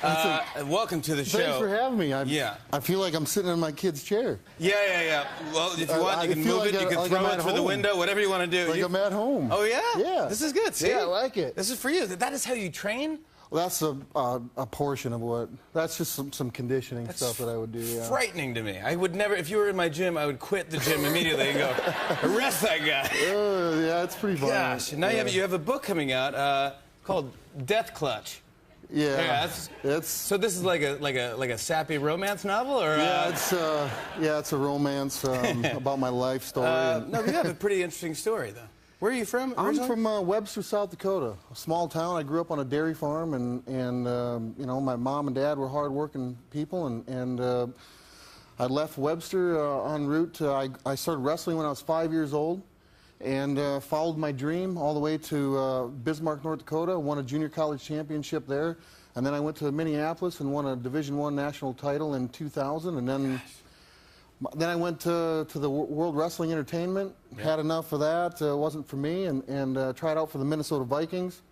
Welcome to the show. Thanks for having me. Yeah. I feel like I'm sitting in my kid's chair. Yeah. Well, if you want, you can move it. You can throw it through the window. Whatever you want to do. Like I'm at home. Oh yeah. Yeah. This is good. See? Yeah, I like it. This is for you. That is how you train. Well, that's a portion of what. That's just some conditioning stuff that I would do. Yeah. Frightening to me. I would never. If you were in my gym, I would quit the gym immediately and go arrest that guy. Yeah, it's pretty violent. Gosh. Now you have a book coming out called Death Clutch. Yeah. So this is like a sappy romance novel, or? Yeah, it's a romance about my life story. No, you have a pretty interesting story, though. Where are you from originally? I'm from Webster, South Dakota, a small town. I grew up on a dairy farm, and you know, my mom and dad were hard-working people, and I left Webster en route to, I started wrestling when I was 5 years old, and followed my dream all the way to Bismarck, North Dakota, won a junior college championship there, and then I went to Minneapolis and won a Division I national title in 2000, and then I went to the World Wrestling Entertainment, had enough of that, wasn't for me, and tried out for the Minnesota Vikings.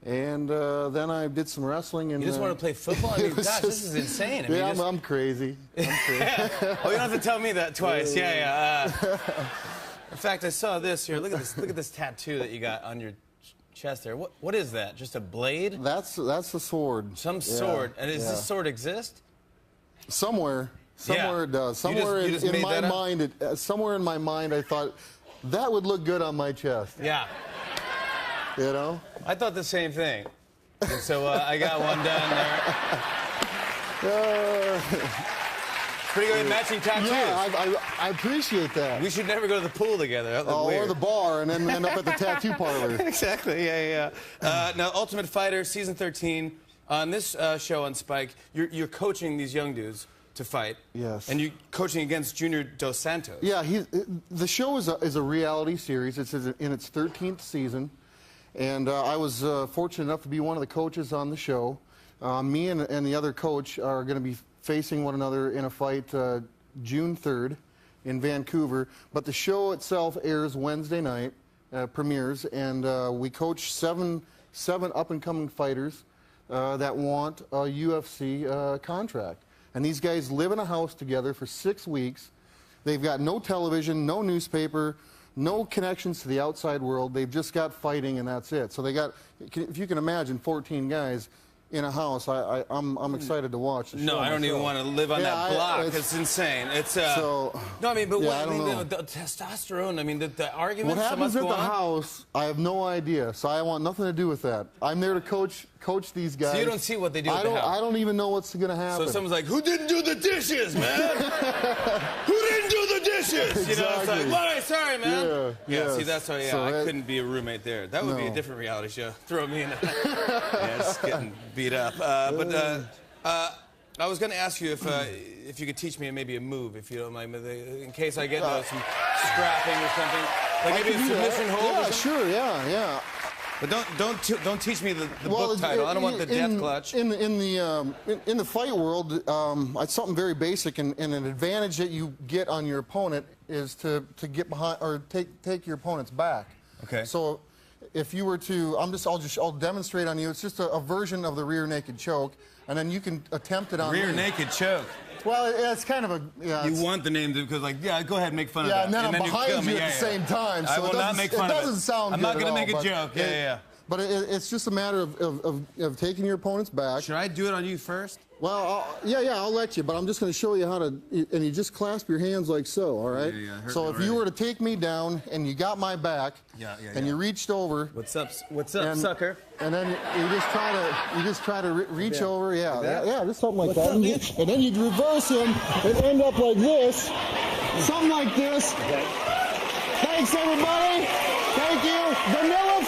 And then I did some wrestling. And, you just want to play football? I mean, gosh, this is insane. I mean, yeah, I'm crazy. Oh, you don't have to tell me that twice. Yeah. In fact, I saw this here. Look at this. Look at this tattoo that you got on your chest there. What is that? Just a blade? That's the sword. Some sword. And does this sword exist? Somewhere it does. Somewhere in my mind, somewhere in my mind, I thought that would look good on my chest. Yeah. You know? I thought the same thing. And so I got one done there. Pretty good matching tattoos. Yeah, I appreciate that. We should never go to the pool together. Or the bar and then end up at the tattoo parlor. Exactly, yeah. Now, Ultimate Fighter, Season 13. On this show on Spike, you're coaching these young dudes to fight. Yes. And you're coaching against Junior Dos Santos. Yeah, the show is a reality series. It's in its 13th season. And I was fortunate enough to be one of the coaches on the show. Me and the other coach are going to be facing one another in a fight June 3rd in Vancouver. But the show itself airs Wednesday night, premieres, and we coach seven up-and-coming fighters that want a UFC contract. And these guys live in a house together for 6 weeks. They've got no television, no newspaper, no connections to the outside world. They've just got fighting, and that's it. So they got, if you can imagine, 14 guys in a house. I'm excited to watch the show. No, I don't even want to live on that block. It's insane. It's no, I mean, but the testosterone. I mean, the arguments. What happens at the house? I have no idea. So I want nothing to do with that. I'm there to coach these guys. So you don't see what they do at the house. I don't even know what's going to happen. So someone's like, "Who didn't do the dishes, man? Who didn't do the dishes?" Exactly. You know, it's like, "What? Sorry, man." Yeah. See, that's how. Yeah, so I couldn't be a roommate there. That would be a different reality show. Throw me in. Just getting beat up. I was going to ask you if you could teach me maybe a move, if you don't mind, in case I get some scrapping or something, like maybe a submission hold. Yeah, sure. Yeah. But don't teach me the book title. I don't want the death clutch. In the fight world, it's something very basic, and an advantage that you get on your opponent is to get behind or take your opponent's back. Okay. So if you were to, I'll demonstrate on you. It's just a version of the rear naked choke, and then you can attempt it on rear naked choke. Well, it's kind of a. Yeah, you want the name because, like, go ahead, make fun of that. Yeah, and then I'm behind you at the same time. So I will not make fun of it. It doesn't sound I'm good. not going to make a joke. Yeah. But it's just a matter of taking your opponent's back. Should I do it on you first? Well, I'll let you, but I'm just going to show you how to, and you just clasp your hands like so, all right? Yeah, so if you were to take me down and you got my back, and you reached over. What's up, sucker? And then you just try to reach over, just something like that. And then you'd reverse him and end up like this, something like this. Thanks, everybody. Thank you. Vanilla